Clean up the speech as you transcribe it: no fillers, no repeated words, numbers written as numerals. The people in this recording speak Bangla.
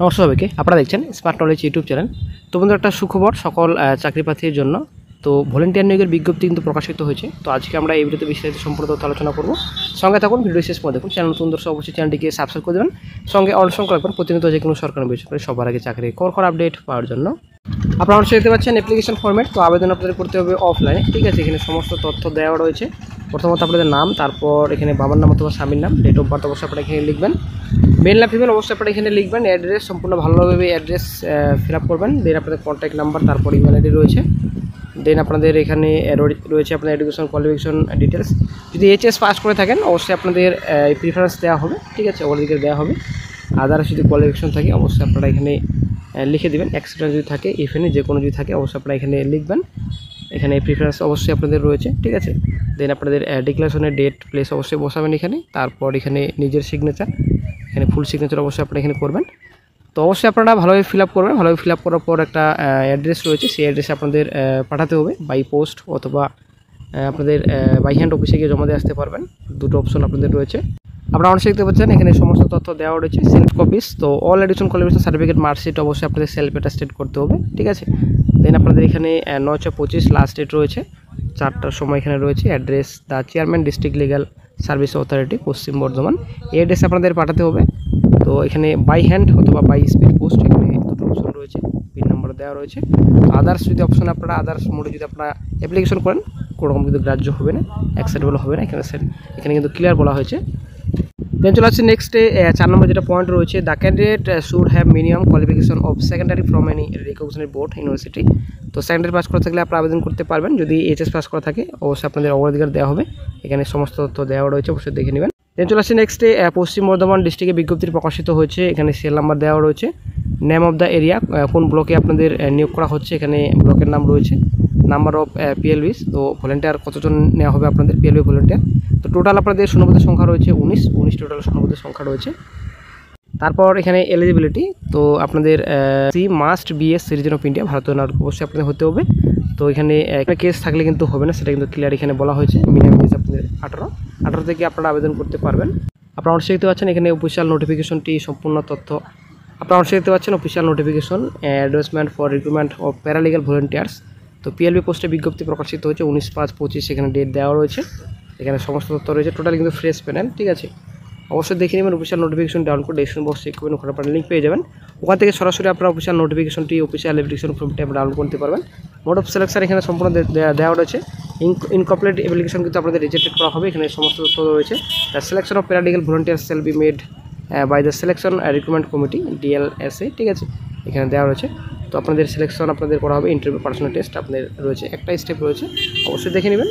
নমস্কার সবাইকে, আপনারা দেখছেন স্মার্ট নলেজ ইউটিউব চ্যানেল। তো বন্ধুরা, একটা সুখবর সকল চাকরি প্রার্থীর জন্য। তো ভলেন্টিয়ার নিয়োগের বিজ্ঞপ্তি কিন্তু প্রকাশিত হয়েছে। তো আজকে আমরা এই ভিডিওতে বিস্তারিত সম্পূর্ণ তথ্য আলোচনা করব। সঙ্গে থাকুন, ভিডিও শেষ পর্যন্ত দেখুন। চ্যানেল নতুন দর্শক অবশ্যই চ্যানেলটিকে সাবস্ক্রাইব করে দেবেন, সঙ্গে অনুসরণ রাখবেন প্রতিনিয়ত যে কোনো সরকারি বেসরকারি সবার আগে চাকরি খবর আপডেট পাওয়ার জন্য। আপনারা অবশ্যই দেখতে পাচ্ছেন অ্যাপ্লিকেশন ফর্মেট। তো আবেদন আপনাদের করতে হবে অফলাইনে, ঠিক আছে। এখানে সমস্ত তথ্য দেওয়া রয়েছে। প্রথমত আপনাদের নাম, তারপর এখানে বাবার নাম অথবা স্বামীর নাম, ডেট অফ বার্থ অবশ্যই আপনারা এখানে লিখবেন। মেল না ফিমেল অবশ্যই আপনারা এখানে লিখবেন। অ্যাড্রেস সম্পূর্ণ ভালোভাবে অ্যাড্রেস ফিল আপ করবেন। দেন আপনাদের কন্ট্যাক্ট নাম্বার, তারপর ইমেল আইডি রয়েছে। দেন আপনাদের এখানে রয়েছে আপনার এডুকেশন কোয়ালিফিকেশন ডিটেলস। যদি এইচএস পাস করে থাকেন অবশ্যই আপনাদের প্রিফারেন্স দেওয়া হবে, ঠিক আছে, অগ্রাধিকার দেওয়া হবে। আদার্স যদি কোয়ালিফিকেশন থাকে অবশ্যই আপনারা এখানে লিখে দেবেন। এক্সপিরিয়েন্স যদি থাকে, ইফএনই যে কোনো যদি থাকে অবশ্যই আপনারা এখানে লিখবেন। এখানে প্রিফারেন্স অবশ্যই আপনাদের রয়েছে, ঠিক আছে। দেন আপনাদের ডিক্লারেশনের ডেট প্লেস অবশ্যই বসাবেন এখানে। তারপর এখানে নিজের সিগনেচার, এখানে ফুল সিগনেচার অবশ্যই আপনারা এখানে করবেন। তো অবশ্যই আপনারা ভালোভাবে ফিল আপ করবেন। ভালোভাবে ফিল আপ করার পর একটা অ্যাড্রেস রয়েছে, সেই অ্যাড্রেসে আপনাদের পাঠাতে হবে বাই পোস্ট অথবা আপনাদের বাই হ্যান্ড অফিসে গিয়ে জমা দিয়ে আসতে পারবেন। দুটো অপশন আপনাদের রয়েছে। আপনারা অবশ্যই দেখতে পাচ্ছেন এখানে সমস্ত তথ্য দেওয়া রয়েছে। সেলফ কপিস, তো all education qualification certificate marksheet অবশ্যই আপনাদের সেলফ অ্যাটাস্টেড করতে হবে, ঠিক আছে। দেন আপনাদের এখানে 9/25 লাস্ট ডেট রয়েছে, 4টার সময় এখানে রয়েছে। Address the chairman district legal service authority, পশ্চিম বর্ধমান। এই অ্যাড্রেসে আপনাদের পাঠাতে হবে। তো এখানে বাই হ্যান্ড অথবা বাই স্পিড পোস্ট, এখানে দুটো অপশন রয়েছে, পিন নাম্বার দেওয়া রয়েছে। আদার্স যদি অপশন আপনারা আদার্স মোডে যদি আপনারা অ্যাপ্লিকেশন করেন কোনো রকম কিন্তু গ্রাহ্য হবে না, অ্যাকসেপ্টেবল হবে না। এখানে কিন্তু ক্লিয়ার বলা হয়েছে। দেন চলে আসছে নেক্সটে 4 নম্বর যেটা পয়েন্ট রয়েছে, the candidate should have minimum qualification of secondary from any recognised board university. তো সেকেন্ডারি পাস করা থাকলে আপনারা আবেদন করতে পারবেন। যদি এইচএস পাস করা থাকে অবশ্যই আপনাদের অগ্রাধিকার দেওয়া হবে। এখানে সমস্ত তথ্য দেওয়া রয়েছে, অবশ্যই দেখে নেবেন। দেন চলে আসছে নেক্সটে পশ্চিম বর্ধমান ডিস্ট্রিক্টে বিজ্ঞপ্তি প্রকাশিত হয়েছে। এখানে সেল নাম্বার দেওয়া রয়েছে, নেম অফ দ্য এরিয়া, কোন ব্লকে আপনাদের নিয়োগ করা হচ্ছে, এখানে ব্লকের নাম রয়েছে, নাম্বার অফ পিএলভিস। তো ভলেন্টিয়ার কতজন নেওয়া হবে আপনাদের পিএলভি ভলেন্টিয়ার। তো টোটাল আপনাদের শূন্যপদের সংখ্যা রয়েছে 19 টোটাল শূন্যপদের সংখ্যা রয়েছে। তারপর এখানে এলিজিবিলিটি, তো আপনাদের C must be S citizen of India, ভারতীয় নাগরিক অবশ্যই আপনাদের হতে হবে। তো এখানে একটা কেস থাকলে কিন্তু হবে না, সেটা কিন্তু ক্লিয়ার এখানে বলা হয়েছে। মিনিমাম এজ আপনাদের 18 থেকে আপনারা আবেদন করতে পারবেন। আপনারা অবশ্যই দেখতে পাচ্ছেন এখানে অফিসিয়াল নোটিফিকেশনটি সম্পূর্ণ তথ্য আপনারা অবশ্যই দেখতে পাচ্ছেন। Official notification advertisement for recruitment of paralegal volunteers. তো পিএলবি পোস্টে বিজ্ঞপ্তি প্রকাশিত হয়েছে 19/5/25, এখানে ডেট দেওয়া রয়েছে। এখানে সমস্ত তথ্য রয়েছে, টোটাল কিন্তু ফ্রেশ প্যানেল, ঠিক আছে। অবশ্যই দেখে নেবেন। অফিসিয়াল নোটিফিকেশন ডাউনলোড করে ডেসক্রিপশন বক্সে চেক করবেন, ওখানে আপনারা লিঙ্ক পেয়ে যাবেন। ওখান থেকে সরাসরি আপনারা অফিসিয়াল নোটিফিকেশনটি অফিসিয়াল অ্যাপ্লিকেশন ফর্মটি আপনারা ডাউনলোড করতে পারবেন। মোড অফ সিলেকশন এখানে সম্পূর্ণ দেওয়া রয়েছে। ইনকমপ্লিট অ্যাপ্লিকেশন কিন্তু আপনাদের রিজেক্টেড করা হবে। এখানে সমস্ত তথ্য রয়েছে। The selection of paralegal volunteer cell be made by the selection recruitment committee DLSA, ঠিক আছে, এখানে দেওয়া রয়েছে। তো আপনাদের সিলেকশন আপনাদের করা হবে, ইন্টারভিউ পার্সোনাল টেস্ট আপনাদের রয়েছে, একটা স্টেপ রয়েছে, অবশ্যই দেখে নেবেন।